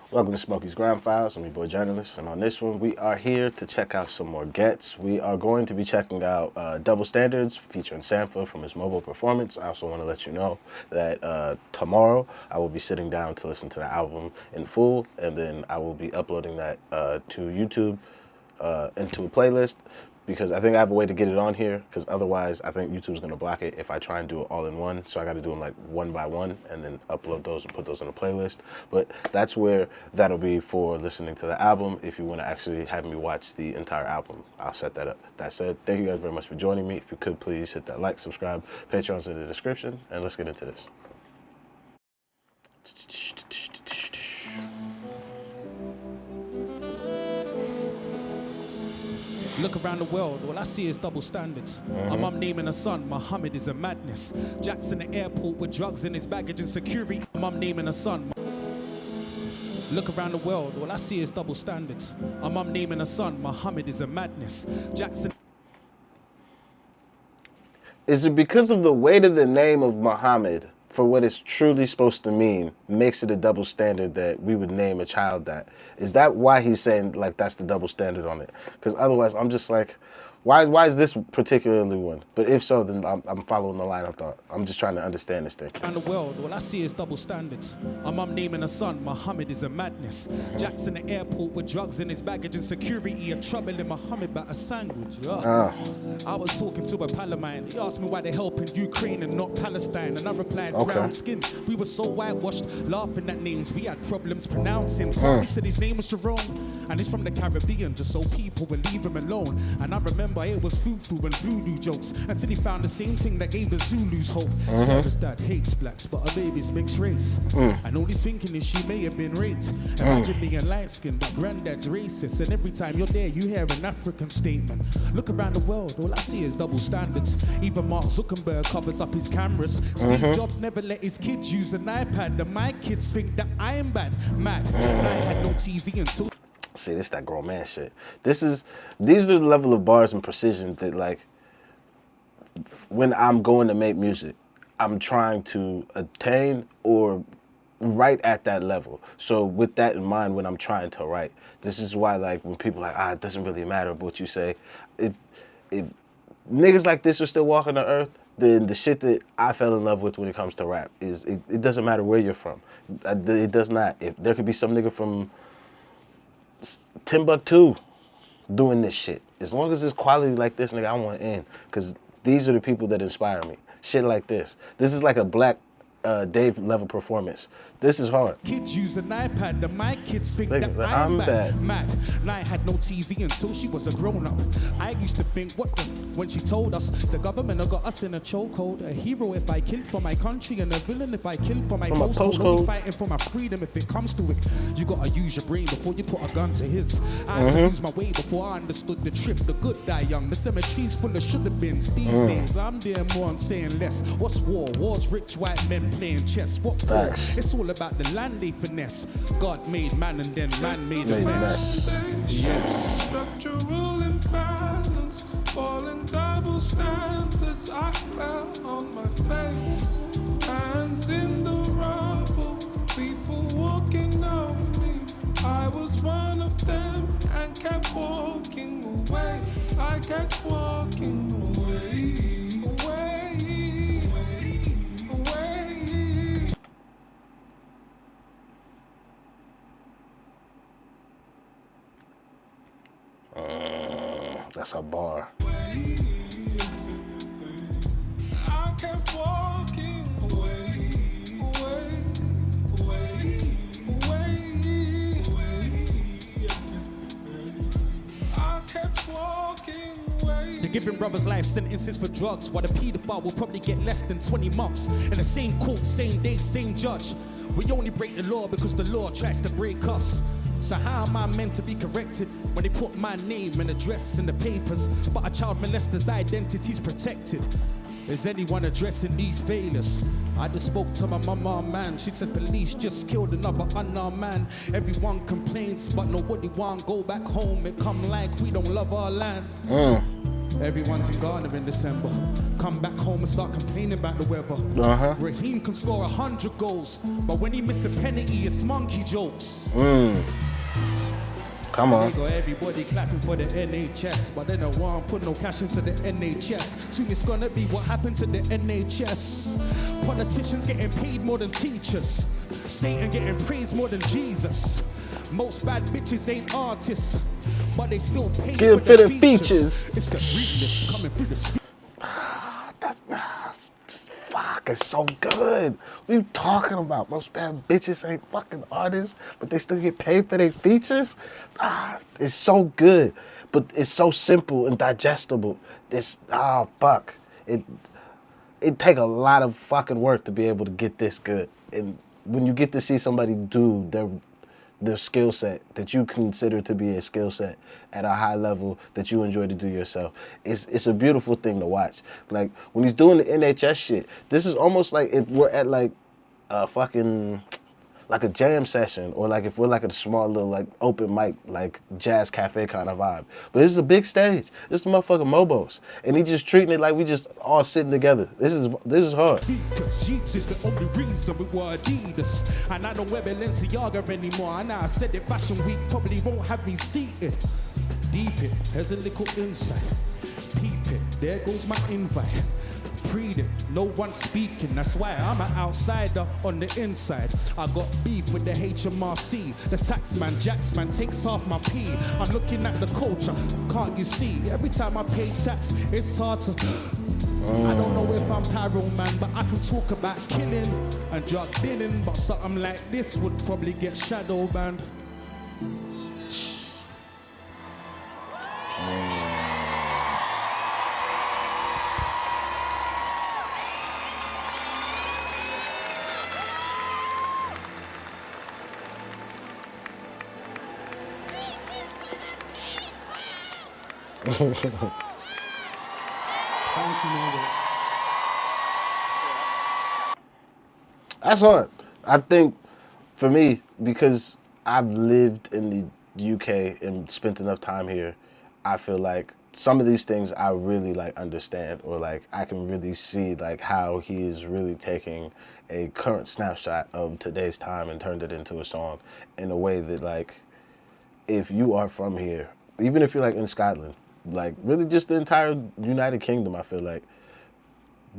Welcome to Smokey's Grind Files. I'm your boy Journalist, and on this one, we are here to check out some more Ghetts. We are going to be checking out Double Standards featuring Sampha from his MOBOs Performance. I also want to let you know that tomorrow I will be sitting down to listen to the album in full, and then I will be uploading that to YouTube into a playlist, because I think I have a way to get it on here, because otherwise I think YouTube's going to block it if I try and do it all in one. So I got to do them like one by one and then upload those and put those in a playlist. But that's where that'll be for listening to the album. If you want to actually have me watch the entire album, I'll set that up. That said, thank you guys very much for joining me. If you could please hit that like, subscribe, Patreon's in the description, and let's get into this. Look around the world, all I see is double standards. A mum naming a son, Muhammad is a madness. Jack's in the airport with drugs in his baggage and security. A mum naming a son. Look around the world, all I see is double standards. A mum naming a son, Muhammad is a madness. Jackson. Is it because of the weight of the name of Muhammad for what it's truly supposed to mean makes it a double standard that we would name a child that? Is that why he's saying like that's the double standard on it? Because otherwise I'm just like, why is this particularly one? But if so, then I'm following the line of thought. I'm just trying to understand this thing. Around the world, all I see is double standards. A mum naming a son, Muhammad is a madness. Jack's in the airport with drugs in his baggage and security. A trouble in Muhammad about a sandwich. I was talking to a pal of mine. He asked me why they're helping Ukraine and not Palestine. And I replied, brown skin. We were so whitewashed, laughing at names we had problems pronouncing. He said his name was Jerome, and he's from the Caribbean, just so people would leave him alone. And I remember it was fufu and voodoo jokes until he found the same thing that gave the Zulus hope. Sarah's dad hates blacks, but her baby's mixed race. And all he's thinking is she may have been raped. Imagine being light skinned, but granddad's racist. And every time you're there, you hear an African statement. Look around the world, all I see is double standards. Even Mark Zuckerberg covers up his cameras. Steve Jobs never let his kids use an iPad, and my kids think that I am bad. Mad. And I had no TV until. See, this that grown man shit. These are the level of bars and precision that, like, when I'm going to make music, I'm trying to attain or write at that level. So with that in mind, when I'm trying to write, this is why, like, when people are like, it doesn't really matter what you say. If niggas like this are still walking the earth, then the shit that I fell in love with when it comes to rap is it doesn't matter where you're from. It does not. If there could be some nigga from Timbuktu doing this shit, as long as it's quality like this, nigga, I want in, because these are the people that inspire me. Shit like this. This is like a black Dave level performance. This is hard. Kids use an iPad, and my kids think that I'm bad. Mad. And I had no TV until she was a grown-up. I used to think, when she told us the government have got us in a chokehold. A hero if I kill for my country, and a villain if I kill for my postcode. Only fighting for my freedom if it comes to it. You gotta use your brain before you put a gun to his. I had to lose my way before I understood the trip. The good die young. The cemetery's full of shoulda-beens. These days, I'm doing more, I'm saying less. What's war? War's rich white men playing chess. What for? It's all about the land they finesse. God made man and then man made a mess. Yes. Structural imbalance, falling double standards. I fell on my face, hands in the rubble, people walking over me. I was one of them and kept walking away. I kept walking away, away, away. That's a bar. I kept walking away, away, away, away, away. I kept walking away. They're giving brothers life sentences for drugs, while the paedophile will probably get less than 20 months. In the same court, same day, same judge. We only break the law because the law tries to break us. So how am I meant to be corrected when they put my name and address in the papers, but a child molester's identity's protected? Is anyone addressing these failures? I just spoke to my mama, man. She said police just killed another unarmed man. Everyone complains, but nobody want go back home. It come like we don't love our land. Everyone's in Ghana in December. Come back home and start complaining about the weather. Raheem can score 100 goals, but when he miss a penalty, it's monkey jokes. Come on. They got everybody clapping for the NHS, but they don't want to put no cash into the NHS. Soon it's gonna be what happened to the NHS. Politicians getting paid more than teachers. Satan getting praised more than Jesus. Most bad bitches ain't artists, but they still pay for the features. It's the realness coming through the Fuck, it's so good. What are you talking about? Most bad bitches ain't fucking artists, but they still get paid for their features? It's so good, but it's so simple and digestible. Fuck. It take a lot of fucking work to be able to get this good. And when you get to see somebody do their skill set that you consider to be a skill set at a high level that you enjoy to do yourself, it's a beautiful thing to watch. Like when he's doing the NHS shit, this is almost like if we're at like a fucking like a jam session, or like if we're like a small little like open mic, like jazz cafe kind of vibe. But this is a big stage. This is motherfucking MOBOs, and he just treating it like we just all sitting together. This is hard. Because Yeats is the only reason we were Adidas, and I don't wear Balenciaga anymore. And I said that Fashion Week probably won't have me seated. Deep it, there's a little insight. Peep it, there goes my invite. Read it, no one speaking, that's why I'm an outsider on the inside. I got beef with the HMRC, the taxman, Jacksman takes off my P. I'm looking at the culture, can't you see? Every time I pay tax, it's hard to... I don't know if I'm pyro man, but I can talk about killing and drug dealing, but something like this would probably get shadow banned. Thank you, Noble. That's hard. I think for me, because I've lived in the UK and spent enough time here, I feel like some of these things I really like understand, or like I can really see like how he is really taking a current snapshot of today's time and turned it into a song in a way that, like, if you are from here, even if you're like in Scotland, like really just the entire United Kingdom, I feel like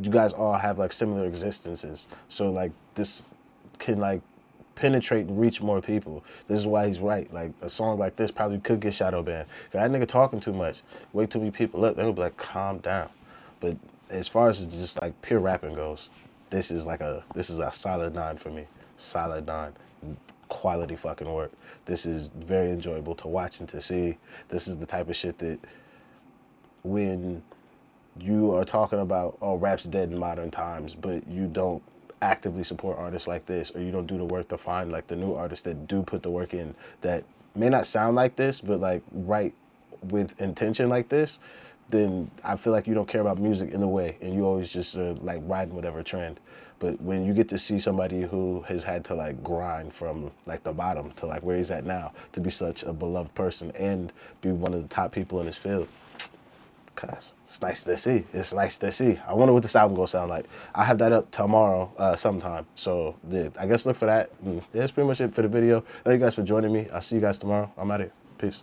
you guys all have like similar existences. So like this can like penetrate and reach more people. This is why he's right. Like a song like this probably could get shadow banned. That nigga talking too much. Wait till we people up, they'll be like, calm down. But as far as just like pure rapping goes, this is a solid 9 for me. Solid 9. Quality fucking work. This is very enjoyable to watch and to see. This is the type of shit that when you are talking about, oh, rap's dead in modern times, but you don't actively support artists like this, or you don't do the work to find like the new artists that do put the work in that may not sound like this, but like write with intention like this, then I feel like you don't care about music in a way, and you always just like riding whatever trend. But when you get to see somebody who has had to like grind from like the bottom to like where he's at now to be such a beloved person and be one of the top people in his field, cause it's nice to see. It's nice to see. I wonder what this album gonna sound like. I have that up tomorrow sometime. So yeah, I guess look for that. And yeah, that's pretty much it for the video. Thank you guys for joining me. I'll see you guys tomorrow. I'm out of here. Peace.